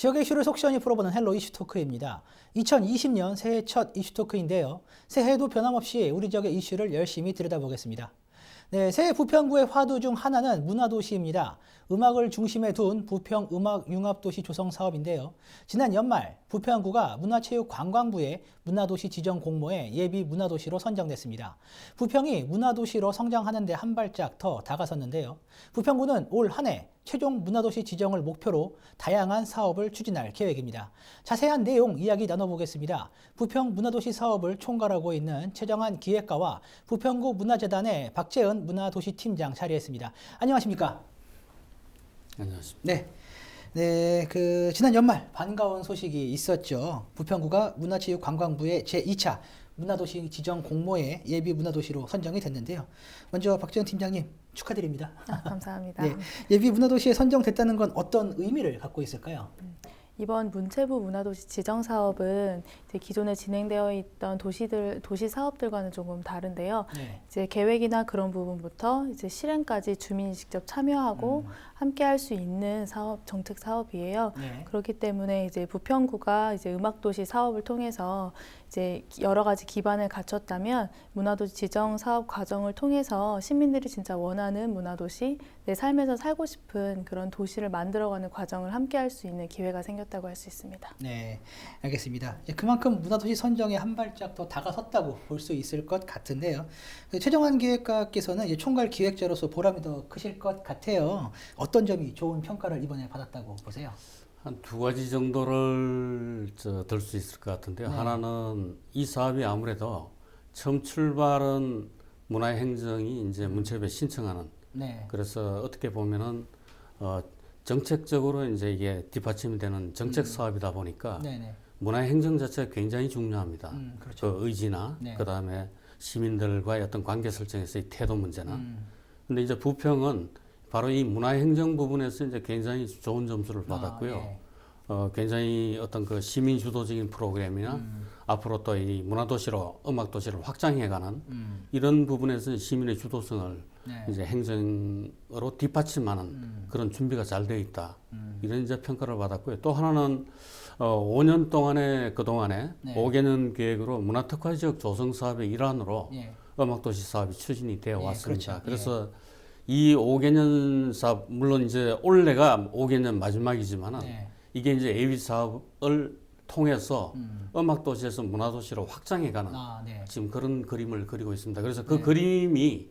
지역의 이슈를 속 시원히 풀어보는 헬로 이슈토크입니다. 2020년 새해 첫 이슈토크인데요. 새해에도 변함없이 우리 지역의 이슈를 열심히 들여다보겠습니다. 네, 새해 부평구의 화두 중 하나는 문화도시입니다. 음악을 중심에 둔 부평 음악융합도시 조성 사업인데요. 지난 연말 부평구가 문화체육관광부의 문화도시 지정 공모에 예비 문화도시로 선정됐습니다. 부평이 문화도시로 성장하는 데 한 발짝 더 다가섰는데요. 부평구는 올 한 해 최종 문화도시 지정을 목표로 다양한 사업을 추진할 계획입니다. 자세한 내용 이야기 나눠보겠습니다. 부평 문화도시 사업을 총괄하고 있는 최정한 기획가와 부평구 문화재단의 박재은 문화도시 팀장 자리했습니다. 안녕하십니까? 안녕하십니까? 네, 지난 연말 반가운 소식이 있었죠. 부평구가 문화체육관광부의 제2차 문화도시 지정 공모에 예비 문화도시로 선정이 됐는데요. 먼저 박재은 팀장님 축하드립니다. 감사합니다. 네, 예비 문화도시에 선정됐다는 건 어떤 의미를 갖고 있을까요? 이번 문체부 문화도시 지정 사업은 이제 기존에 진행되어 있던 도시 사업들과는 조금 다른데요. 네. 이제 계획이나 그런 부분부터 이제 실행까지 주민이 직접 참여하고 함께 할 수 있는 정책 사업이에요. 네. 그렇기 때문에 이제 부평구가 이제 음악도시 사업을 통해서 이제 여러 가지 기반을 갖췄다면 문화도시 지정 사업 과정을 통해서 시민들이 진짜 원하는 문화도시, 내 삶에서 살고 싶은 그런 도시를 만들어가는 과정을 함께 할 수 있는 기회가 생겼다고 할 수 있습니다. 네, 알겠습니다. 그만큼 문화도시 선정에 한 발짝 더 다가섰다고 볼 수 있을 것 같은데요. 최정한 기획가께서는 이제 총괄 기획자로서 보람이 더 크실 것 같아요. 어떤 점이 좋은 평가를 이번에 받았다고 보세요? 한 두 가지 정도를 들 수 있을 것 같은데요. 네. 하나는 이 사업이 아무래도 처음 출발은 문화행정이 이제 문체부에 신청하는. 네. 그래서 어떻게 보면은 정책적으로 이제 이게 뒷받침이 되는 정책 사업이다 보니까 네네. 문화행정 자체가 굉장히 중요합니다. 그렇죠. 그 의지나 네. 그다음에 시민들과의 어떤 관계 설정에서의 태도 문제나. 근데 이제 부평은 바로 이 문화행정 부분에서 이제 굉장히 좋은 점수를 받았고요. 네. 굉장히 어떤 그 시민 주도적인 프로그램이나 앞으로 또 이 문화도시로 음악도시를 확장해가는 이런 부분에서 시민의 주도성을 네. 이제 행정으로 뒷받침하는 그런 준비가 잘 되어 있다. 이런 이제 평가를 받았고요. 또 하나는 5년 동안에 그동안에 네. 5개년 계획으로 문화특화 지역 조성 사업의 일환으로 예. 음악도시 사업이 추진이 되어 예, 왔습니다. 그렇죠. 그래서 이 5개년 사업, 물론 이제 올해가 5개년 마지막이지만은 네. 이게 이제 예비 사업을 통해서 음악도시에서 문화도시로 확장해가는 네. 지금 그런 그림을 그리고 있습니다. 그래서 그 네. 그림이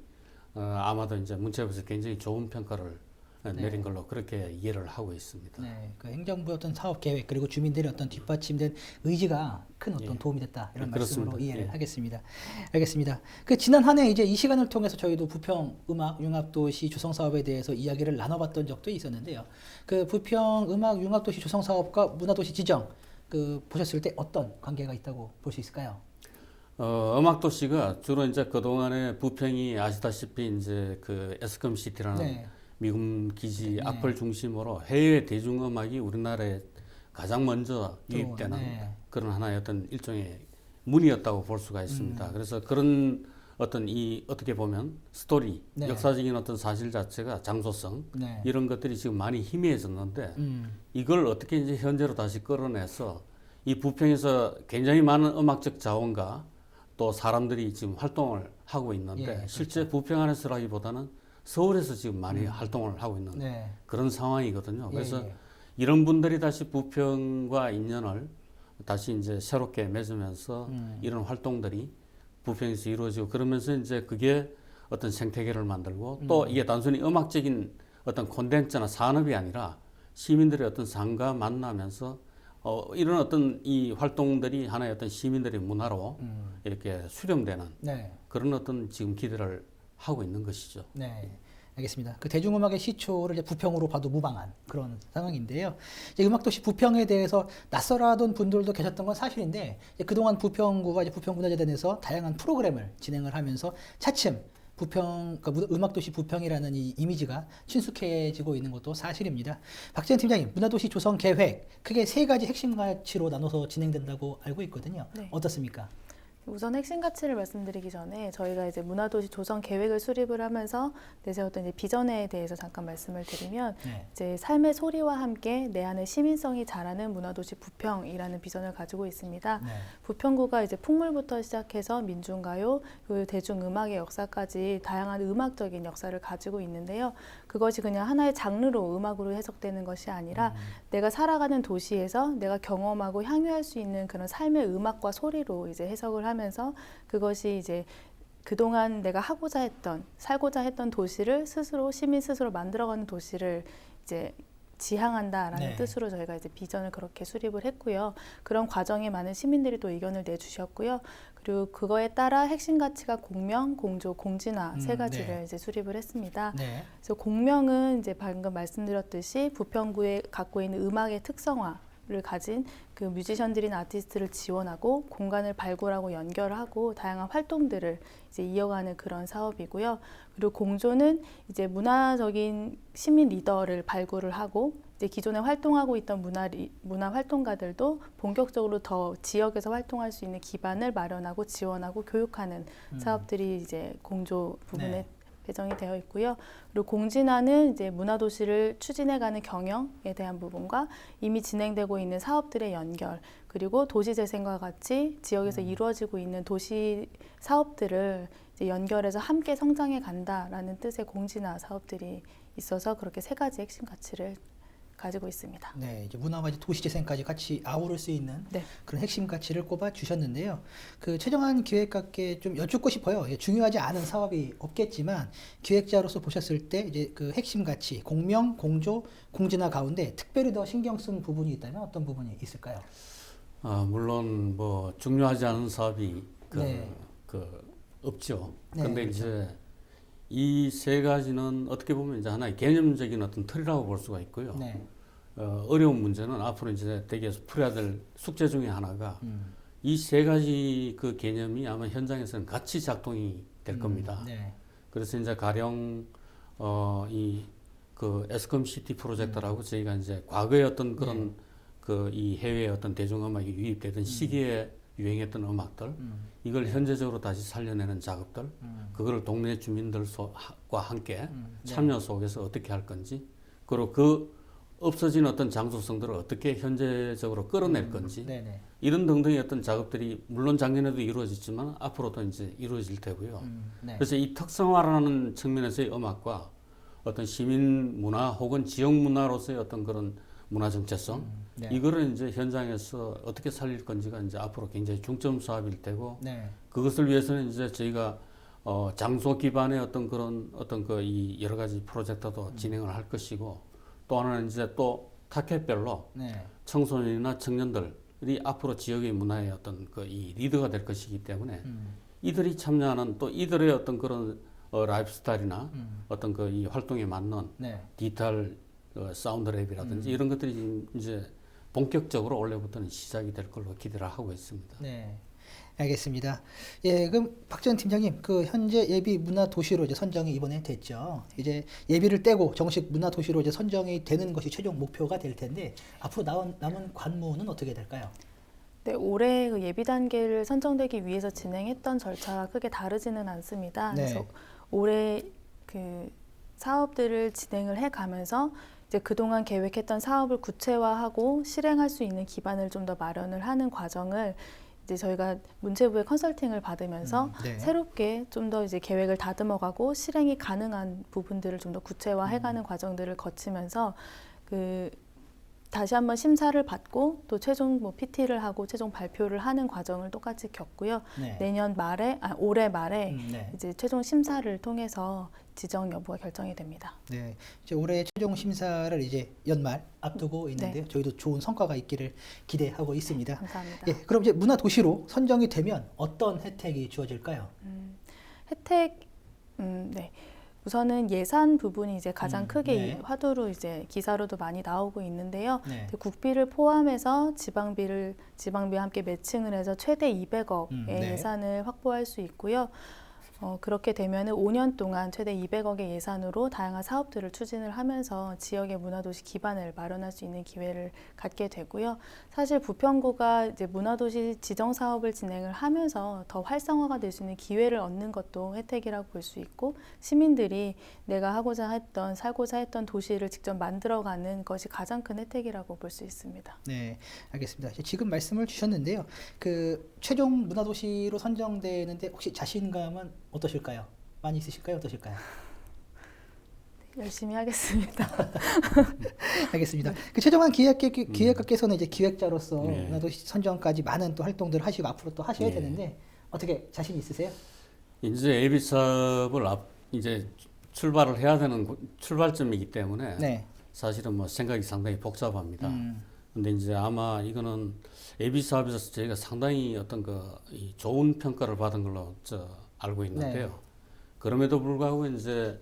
아마도 이제 문체부에서 굉장히 좋은 평가를 네. 내린 걸로 그렇게 이해를 하고 있습니다. 네, 그 행정부의 어떤 사업 계획 그리고 주민들의 어떤 뒷받침된 의지가 큰 어떤 도움이 됐다 이런 말씀으로 그렇습니다. 이해를 예. 하겠습니다. 알겠습니다. 지난 한 해 이제 이 시간을 통해서 저희도 부평 음악 융합도시 조성 사업에 대해서 이야기를 나눠봤던 적도 있었는데요. 부평 음악 융합도시 조성 사업과 문화도시 지정 보셨을 때 어떤 관계가 있다고 볼 수 있을까요? 음악도시가 주로 이제 그동안에 부평이 아시다시피 이제 그 에스컴시티라는 네. 미군 기지 네. 앞을 중심으로 해외 대중음악이 우리나라에 가장 먼저 유입되는 네. 그런 하나의 어떤 일종의 문이었다고 볼 수가 있습니다. 그래서 그런 어떤 이 어떻게 보면 스토리, 네. 역사적인 어떤 사실 자체가 장소성 네. 이런 것들이 지금 많이 희미해졌는데 이걸 어떻게 이제 현재로 다시 끌어내서 이 부평에서 굉장히 많은 음악적 자원과 또 사람들이 지금 활동을 하고 있는데 예, 그렇죠. 실제 부평 안에서라기보다는 서울에서 지금 많이 활동을 하고 있는 네. 그런 상황이거든요. 예, 그래서 예. 이런 분들이 다시 부평과 인연을 다시 이제 새롭게 맺으면서 이런 활동들이 부평에서 이루어지고 그러면서 이제 그게 어떤 생태계를 만들고 또 이게 단순히 음악적인 어떤 콘텐츠나 산업이 아니라 시민들의 어떤 삶과 만나면서 이런 어떤 이 활동들이 하나의 어떤 시민들의 문화로 이렇게 수렴되는 네. 그런 어떤 지금 기대를 하고 있는 것이죠. 네, 알겠습니다. 대중음악의 시초를 이제 부평으로 봐도 무방한 그런 상황인데요. 이제 음악도시 부평에 대해서 낯설어하던 분들도 계셨던 건 사실인데 그동안 부평구가 이제 부평문화재단에서 다양한 프로그램을 진행을 하면서 차츰 음악도시 부평이라는 이 이미지가 친숙해지고 있는 것도 사실입니다. 박재현 팀장님, 문화도시 조성 계획 크게 세 가지 핵심 가치로 나눠서 진행된다고 알고 있거든요. 네. 어떻습니까? 우선 핵심 가치를 말씀드리기 전에 저희가 이제 문화도시 조성 계획을 수립을 하면서 내세웠던 이제 비전에 대해서 잠깐 말씀을 드리면 네. 이제 삶의 소리와 함께 내 안의 시민성이 자라는 문화도시 부평이라는 비전을 가지고 있습니다. 네. 부평구가 이제 풍물부터 시작해서 민중가요, 그 대중음악의 역사까지 다양한 음악적인 역사를 가지고 있는데요. 그것이 그냥 하나의 장르로 음악으로 해석되는 것이 아니라 내가 살아가는 도시에서 내가 경험하고 향유할 수 있는 그런 삶의 음악과 소리로 이제 해석을 하면서 그것이 이제 그동안 내가 하고자 했던, 살고자 했던 도시를 스스로, 시민 스스로 만들어가는 도시를 이제 지향한다라는 네. 뜻으로 저희가 이제 비전을 그렇게 수립을 했고요. 그런 과정에 많은 시민들이 또 의견을 내주셨고요. 그리고 그거에 따라 핵심 가치가 공명, 공조, 공진화 세 가지를 네. 이제 수립을 했습니다. 네. 그래서 공명은 이제 방금 말씀드렸듯이 부평구에 갖고 있는 음악의 특성화를 가진 그 뮤지션들이나 아티스트를 지원하고 공간을 발굴하고 연결하고 다양한 활동들을 이제 이어가는 그런 사업이고요. 그리고 공조는 이제 문화적인 시민 리더를 발굴을 하고 이제 기존에 활동하고 있던 문화 활동가들도 본격적으로 더 지역에서 활동할 수 있는 기반을 마련하고 지원하고 교육하는 사업들이 이제 공조 부분에 네. 배정이 되어 있고요. 그리고 공진화는 이제 문화도시를 추진해가는 경영에 대한 부분과 이미 진행되고 있는 사업들의 연결, 그리고 도시재생과 같이 지역에서 이루어지고 있는 도시 사업들을 이제 연결해서 함께 성장해 간다라는 뜻의 공진화 사업들이 있어서 그렇게 세 가지 핵심 가치를 가지고 있습니다. 네, 이제 문화와 이제 도시재생까지 같이 아우를 수 있는 네. 그런 핵심 가치를 꼽아 주셨는데요. 그 최정한 기획가께 좀 여쭙고 싶어요. 예, 중요하지 않은 사업이 없겠지만 기획자로서 보셨을 때 이제 그 핵심 가치, 공명, 공조, 공진화 가운데 특별히 더 신경 쓴 부분이 있다면 어떤 부분이 있을까요? 물론 뭐 중요하지 않은 사업이 네. 없죠. 네, 근데 그렇죠. 이제 이 세 가지는 어떻게 보면 이제 하나의 개념적인 어떤 틀이라고 볼 수가 있고요. 네. 어려운 문제는 앞으로 이제 대개에서 풀어야 될 숙제 중에 하나가 이 세 가지 그 개념이 아마 현장에서는 같이 작동이 될 겁니다. 네. 그래서 이제 가령 이 그 에스컴 시티 프로젝트라고 저희가 이제 과거에 어떤 그런 그 이 해외의 어떤 대중음악이 유입되던 시기에 유행했던 음악들 이걸 현재적으로 다시 살려내는 작업들 그거를 동네 주민들과 함께 참여 속에서 어떻게 할 건지 그리고 그 없어진 어떤 장소성들을 어떻게 현재적으로 끌어낼 건지 네네. 이런 등등의 어떤 작업들이 물론 작년에도 이루어졌지만 앞으로도 이제 이루어질 테고요. 네. 그래서 이 특성화라는 측면에서의 음악과 어떤 시민 문화 혹은 지역 문화로서의 어떤 그런 문화 정체성 네. 이거를 이제 현장에서 어떻게 살릴 건지가 이제 앞으로 굉장히 중점 사업일 테고 네. 그것을 위해서는 이제 저희가 장소 기반의 어떤 그런 어떤 그 이 여러 가지 프로젝트도 진행을 할 것이고 또 하나는 이제 또 타겟별로 네. 청소년이나 청년들이 앞으로 지역의 문화의 어떤 그 이 리더가 될 것이기 때문에 이들이 참여하는 또 이들의 어떤 그런 라이프 스타일이나 어떤 그 이 활동에 맞는 네. 디지털 사운드 랩이라든지 이런 것들이 이제 본격적으로 올해부터는 시작이 될 걸로 기대를 하고 있습니다. 네. 알겠습니다. 예, 그럼 박지원 팀장님, 그 현재 예비 문화 도시로 이제 선정이 이번에 됐죠. 이제 예비를 떼고 정식 문화 도시로 이제 선정이 되는 것이 최종 목표가 될 텐데 앞으로 남은 관문은 어떻게 될까요? 네, 올해 그 예비 단계를 선정되기 위해서 진행했던 절차가 크게 다르지는 않습니다. 네. 그래서 올해 그 사업들을 진행을 해가면서 이제 그동안 계획했던 사업을 구체화하고 실행할 수 있는 기반을 좀 더 마련을 하는 과정을 이제 저희가 문체부의 컨설팅을 받으면서 네. 새롭게 좀 더 이제 계획을 다듬어가고 실행이 가능한 부분들을 좀 더 구체화해가는 과정들을 거치면서 그 다시 한번 심사를 받고 또 최종 뭐 PT를 하고 최종 발표를 하는 과정을 똑같이 겪고요. 네. 올해 말에 네. 이제 최종 심사를 통해서 지정 여부가 결정이 됩니다. 네, 이제 올해 최종 심사를 이제 연말 앞두고 있는데요. 저희도 좋은 성과가 있기를 기대하고 있습니다. 감사합니다. 예, 그럼 이제 문화 도시로 선정이 되면 어떤 혜택이 주어질까요? 혜택, 네. 우선은 예산 부분이 이제 가장 크게 네. 화두로 이제 기사로도 많이 나오고 있는데요. 네. 국비를 포함해서 지방비와 함께 매칭을 해서 최대 200억의 네. 예산을 확보할 수 있고요. 그렇게 되면은 5년 동안 최대 200억의 예산으로 다양한 사업들을 추진을 하면서 지역의 문화도시 기반을 마련할 수 있는 기회를 갖게 되고요. 사실 부평구가 이제 문화도시 지정 사업을 진행을 하면서 더 활성화가 될 수 있는 기회를 얻는 것도 혜택이라고 볼 수 있고, 시민들이 내가 하고자 했던, 살고자 했던 도시를 직접 만들어가는 것이 가장 큰 혜택이라고 볼 수 있습니다. 네, 알겠습니다. 지금 말씀을 주셨는데요. 그 최종 문화도시로 선정되는데 혹시 자신감은 어떠실까요? 많이 있으실까요? 어떠실까요? 열심히 하겠습니다. 알겠습니다. 그 최종한 기획가께서는 이제 기획자로서 네. 문화도시 선정까지 많은 또 활동들을 하시고 앞으로 또 하셔야 네. 되는데 어떻게 자신 있으세요? 이제 AB 사업을 이제 출발을 해야 되는 출발점이기 때문에 네. 사실은 뭐 생각이 상당히 복잡합니다. 근데 이제 아마 이거는 AB 사업에서 저희가 상당히 어떤 이 좋은 평가를 받은 걸로 알고 있는데요. 네. 그럼에도 불구하고 이제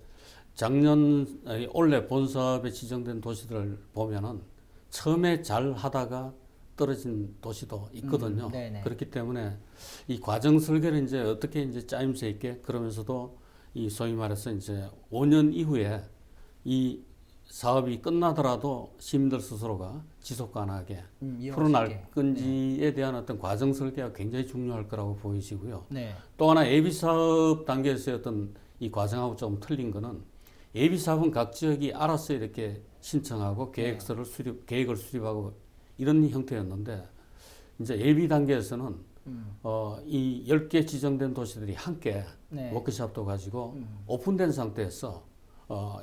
작년 올해 본 사업에 지정된 도시들을 보면은 처음에 잘 하다가 떨어진 도시도 있거든요. 네네. 그렇기 때문에 이 과정 설계를 이제 어떻게 이제 짜임새 있게, 그러면서도 이 소위 말해서 이제 5년 이후에 이 사업이 끝나더라도 시민들 스스로가 지속 가능하게 이어갈 수 있게. 풀어날 건지에 대한 어떤 과정 설계가 굉장히 중요할 거라고 보이시고요. 네. 또 하나 예비 사업 단계에서의 어떤 이 과정하고 좀 틀린 거는, 예비 사업은 각 지역이 알아서 이렇게 신청하고 계획서를 계획을 수립하고 이런 형태였는데, 이제 예비 단계에서는 이 10개 지정된 도시들이 함께 네. 워크숍도 가지고 오픈된 상태에서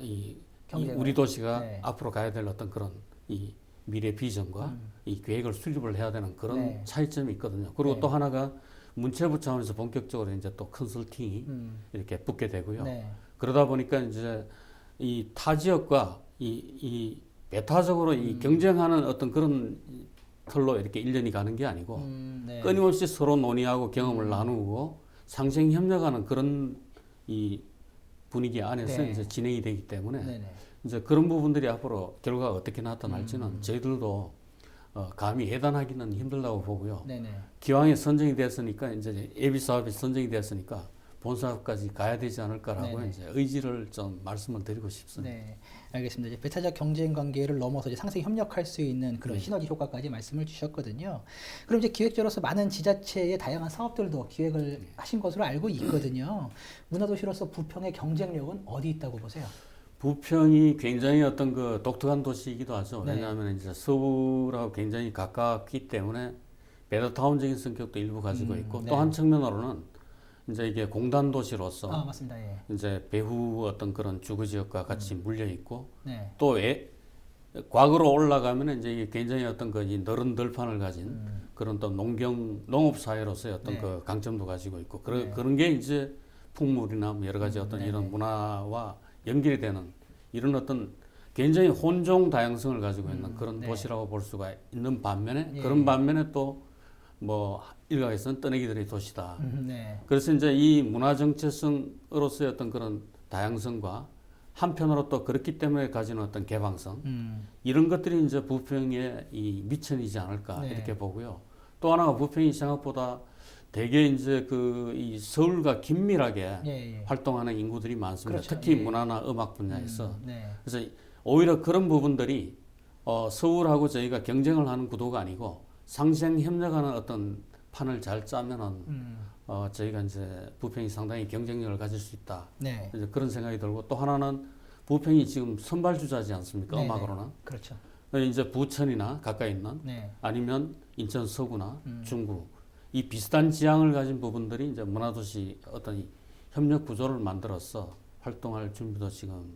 이 경쟁을. 우리 도시가 네. 앞으로 가야 될 어떤 그런 이 미래 비전과 이 계획을 수립을 해야 되는 그런 네. 차이점이 있거든요. 그리고 네. 또 하나가 문체부 차원에서 본격적으로 이제 또 컨설팅이 이렇게 붙게 되고요. 네. 그러다 보니까 이제 이 타 지역과 이 배타적으로 이 경쟁하는 어떤 그런 틀로 이렇게 1년이 가는 게 아니고 네. 끊임없이 서로 논의하고 경험을 나누고 상생 협력하는 그런 이 분위기 안에서 네. 이제 진행이 되기 때문에 네네. 이제 그런 부분들이 앞으로 결과가 어떻게 나타날지는 저희들도 감히 예단하기는 힘들다고 보고요. 네네. 기왕에 선정이 됐으니까 이제 예비 사업이 선정이 됐으니까 본 사업까지 가야 되지 않을까라고 네네. 이제 의지를 좀 말씀을 드리고 싶습니다. 네, 알겠습니다. 이제 배타적 경쟁 관계를 넘어서 이제 상생 협력할 수 있는 그런 네. 시너지 효과까지 말씀을 주셨거든요. 그럼 이제 기획자로서 많은 지자체의 다양한 사업들도 기획을 하신 것으로 알고 있거든요. 문화도시로서 부평의 경쟁력은 어디 있다고 보세요? 부평이 굉장히 어떤 그 독특한 도시이기도 하죠. 네. 왜냐하면 이제 서울하고 굉장히 가깝기 때문에 베더타운적인 성격도 일부 가지고 있고, 네. 또 한 측면으로는 이제 이게 공단 도시로서 아, 맞습니다. 예. 이제 배후 어떤 그런 주거 지역과 같이 물려 있고, 네. 또 과거로 올라가면 이제 이게 굉장히 어떤 이 넓은 들판을 가진 그런 또 농업 사회로서의 어떤 네. 그 강점도 가지고 있고, 네. 그런 게 이제 풍물이나 뭐 여러 가지 어떤 네네. 이런 문화와 연결이 되는 이런 어떤 굉장히 혼종 다양성을 가지고 있는 그런 네. 도시라고 볼 수가 있는 반면에, 예. 그런 반면에 또 뭐 일각에서는 떠내기들의 도시다. 네. 그래서 이제 이 문화 정체성으로서의 어떤 그런 다양성과 한편으로 또 그렇기 때문에 가지는 어떤 개방성, 이런 것들이 이제 부평의 이 미천이지 않을까 네. 이렇게 보고요. 또 하나가 부평이 생각보다 되게 이제 이 서울과 긴밀하게 예, 예. 활동하는 인구들이 많습니다. 그렇죠. 특히 예. 문화나 음악 분야에서. 네. 그래서 오히려 그런 부분들이 서울하고 저희가 경쟁을 하는 구도가 아니고 상생 협력하는 어떤 판을 잘 짜면은 저희가 이제 부평이 상당히 경쟁력을 가질 수 있다. 네. 이제 그런 생각이 들고, 또 하나는 부평이 지금 선발주자지 않습니까? 네네. 음악으로는. 그렇죠. 이제 부천이나 가까이 있는, 네. 아니면 인천 서구나 중구, 이 비슷한 지향을 가진 부분들이 이제 문화도시 어떤 이 협력 구조를 만들어서 활동할 준비도 지금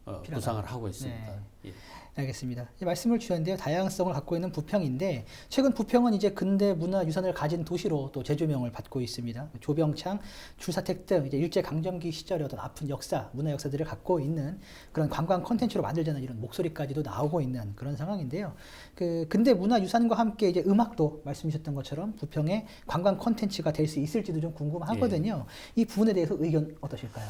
구상을 하고 있습니다. 네. 예. 알겠습니다. 이제 말씀을 주셨는데요. 다양성을 갖고 있는 부평인데, 최근 부평은 이제 근대 문화유산을 가진 도시로 또 재조명을 받고 있습니다. 조병창, 줄사택 등 이제 일제 강점기 시절의 어떤 아픈 역사, 문화 역사들을 갖고 있는 그런 관광 콘텐츠로 만들자는 이런 목소리까지도 나오고 있는 그런 상황인데요. 그 근대 문화유산과 함께 이제 음악도 말씀하셨던 것처럼 부평의 관광 콘텐츠가 될 수 있을지도 좀 궁금하거든요. 이 부분에 대해서 의견 어떠실까요?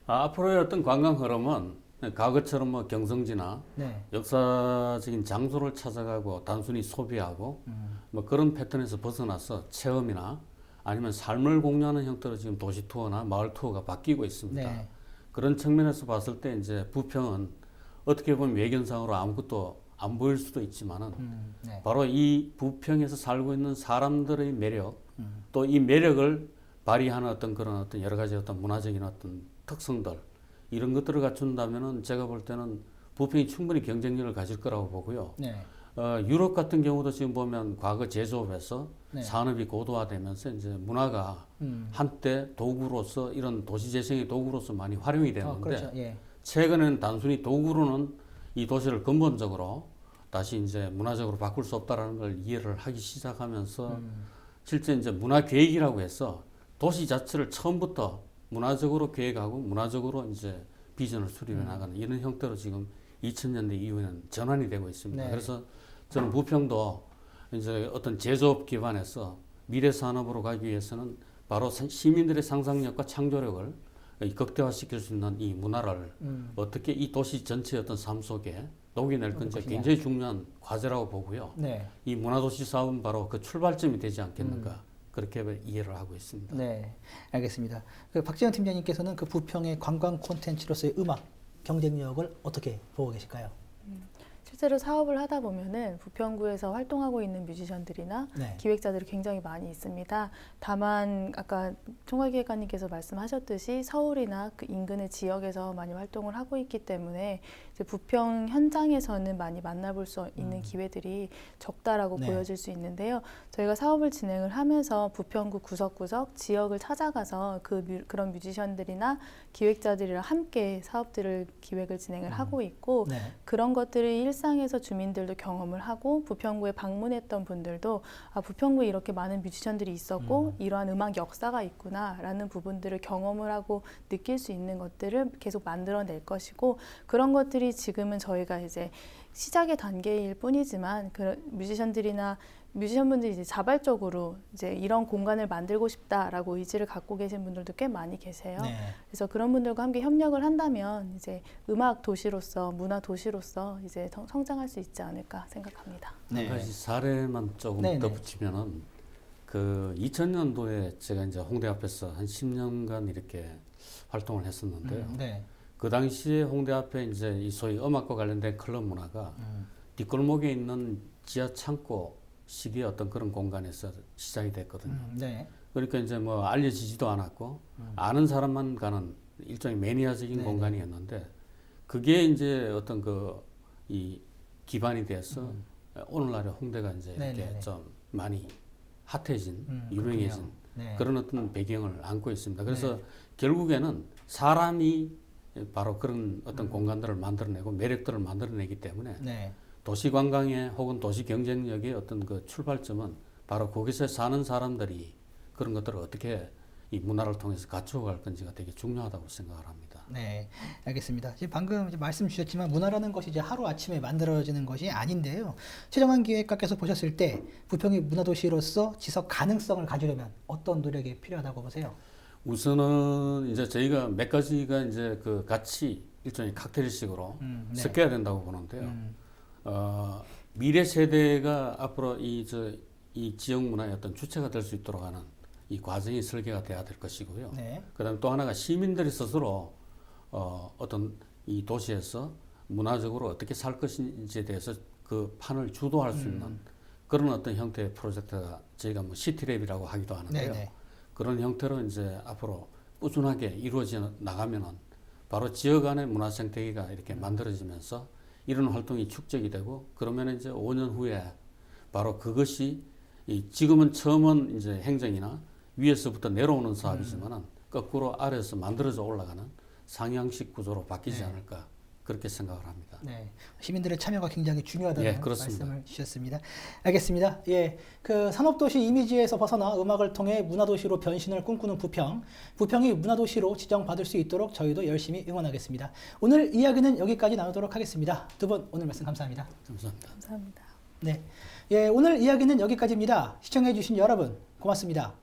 앞으로의 어떤 관광 흐름은 과거처럼 뭐 경성지나 네. 역사적인 장소를 찾아가고 단순히 소비하고 뭐 그런 패턴에서 벗어나서 체험이나 아니면 삶을 공유하는 형태로 지금 도시 투어나 마을 투어가 바뀌고 있습니다. 네. 그런 측면에서 봤을 때 이제 부평은 어떻게 보면 외견상으로 아무것도 안 보일 수도 있지만은 네. 바로 이 부평에서 살고 있는 사람들의 매력, 또 이 매력을 발휘하는 어떤 그런 어떤 여러 가지 어떤 문화적인 어떤 특성들 이런 것들을 갖춘다면은 제가 볼 때는 부평이 충분히 경쟁력을 가질 거라고 보고요. 네. 유럽 같은 경우도 지금 보면 과거 제조업에서 네. 산업이 고도화되면서 이제 문화가 한때 도구로서 이런 도시 재생의 도구로서 많이 활용이 됐는데 그렇죠. 예. 최근에는 단순히 도구로는 이 도시를 근본적으로 다시 이제 문화적으로 바꿀 수 없다라는 걸 이해를 하기 시작하면서 실제 이제 문화 계획이라고 해서 도시 자체를 처음부터 문화적으로 계획하고 문화적으로 이제 비전을 수립해 나가는 이런 형태로 지금 2000년대 이후에는 전환이 되고 있습니다. 네. 그래서 저는 부평도 이제 어떤 제조업 기반에서 미래 산업으로 가기 위해서는 바로 시민들의 상상력과 창조력을 극대화시킬 수 있는 이 문화를 어떻게 이 도시 전체의 어떤 삶 속에 녹여낼 건지 굉장히 중요한 과제라고 보고요. 네. 이 문화도시 사업은 바로 그 출발점이 되지 않겠는가 그렇게 이해를 하고 있습니다. 네, 알겠습니다. 그 박지현 팀장님께서는 그 부평의 관광 콘텐츠로서의 음악 경쟁력을 어떻게 보고 계실까요? 실제로 사업을 하다 보면은 부평구에서 활동하고 있는 뮤지션들이나 네. 기획자들이 굉장히 많이 있습니다. 다만 아까 총괄기획관님께서 말씀하셨듯이 서울이나 그 인근의 지역에서 많이 활동을 하고 있기 때문에 이제 부평 현장에서는 많이 만나볼 수 있는 기회들이 적다라고 네. 보여질 수 있는데요. 저희가 사업을 진행을 하면서 부평구 구석구석 지역을 찾아가서 그런 뮤지션들이나 기획자들이랑 함께 사업들을 기획을 진행을 하고 있고 네. 그런 것들이 일상에서 주민들도 경험을 하고 부평구에 방문했던 분들도 아, 부평구에 이렇게 많은 뮤지션들이 있었고 이러한 음악 역사가 있구나라는 부분들을 경험을 하고 느낄 수 있는 것들을 계속 만들어낼 것이고 그런 것들이 지금은 저희가 이제 시작의 단계일 뿐이지만 그 뮤지션분들이 이제 자발적으로 이제 이런 공간을 만들고 싶다라고 의지를 갖고 계신 분들도 꽤 많이 계세요. 네. 그래서 그런 분들과 함께 협력을 한다면 이제 음악 도시로서 문화 도시로서 이제 성장할 수 있지 않을까 생각합니다. 한 가지 사례만 조금 네, 네. 덧붙이면은 그 2000년도에 제가 이제 홍대 앞에서 한 10년간 이렇게 활동을 했었는데요. 네. 그 당시에 홍대 앞에 이제 이 소위 음악과 관련된 클럽 문화가 뒷골목에 있는 지하 창고 식의 어떤 그런 공간에서 시작이 됐거든요. 네. 그러니까 이제 뭐 알려지지도 않았고 아는 사람만 가는 일종의 매니아적인 네, 공간이었는데 그게 이제 어떤 그 이 기반이 돼서 오늘날의 홍대가 이제 네, 이렇게 네, 네. 좀 많이 핫해진 유명해진 그렇군요. 네. 그런 어떤 배경을 안고 있습니다. 그래서 결국에는 사람이 바로 그런 어떤 공간들을 만들어내고 매력들을 만들어내기 때문에 네. 도시 관광의 혹은 도시 경쟁력의 어떤 그 출발점은 바로 거기서 사는 사람들이 그런 것들을 어떻게 이 문화를 통해서 갖추어갈 건지가 되게 중요하다고 생각을 합니다. 네, 알겠습니다. 지금 방금 이제 말씀 주셨지만 문화라는 것이 이제 하루 아침에 만들어지는 것이 아닌데요. 최정환 기획관께서 보셨을 때 부평이 문화도시로서 지속 가능성을 가지려면 어떤 노력이 필요하다고 보세요? 우선은 이제 저희가 몇 가지가 이제 그 같이 일종의 칵테일식으로 네. 섞여야 된다고 보는데요. 미래 세대가 앞으로 이 지역 문화의 어떤 주체가 될 수 있도록 하는 이 과정이 설계가 돼야 될 것이고요. 네. 그다음에 또 하나가 시민들이 스스로 어떤 이 도시에서 문화적으로 어떻게 살 것인지에 대해서 그 판을 주도할 수 있는 그런 어떤 형태의 프로젝트가 저희가 뭐 시티랩이라고 하기도 하는데요. 네네. 그런 형태로 이제 앞으로 꾸준하게 이루어져 나가면은 바로 지역 안의 문화 생태계가 이렇게 만들어지면서 이런 활동이 축적이 되고 그러면 이제 5년 후에 바로 그것이 지금은 처음은 이제 행정이나 위에서부터 내려오는 사업이지만은 거꾸로 아래에서 만들어져 올라가는 상향식 구조로 바뀌지 않을까 그렇게 생각을 합니다. 네, 시민들의 참여가 굉장히 중요하다는 예, 그렇습니다. 말씀을 주셨습니다. 알겠습니다. 예, 그 산업도시 이미지에서 벗어나 음악을 통해 문화도시로 변신을 꿈꾸는 부평, 부평이 문화도시로 지정받을 수 있도록 저희도 열심히 응원하겠습니다. 오늘 이야기는 여기까지 나누도록 하겠습니다. 두 분 오늘 말씀 감사합니다. 감사합니다. 감사합니다. 네, 예, 오늘 이야기는 여기까지입니다. 시청해주신 여러분 고맙습니다.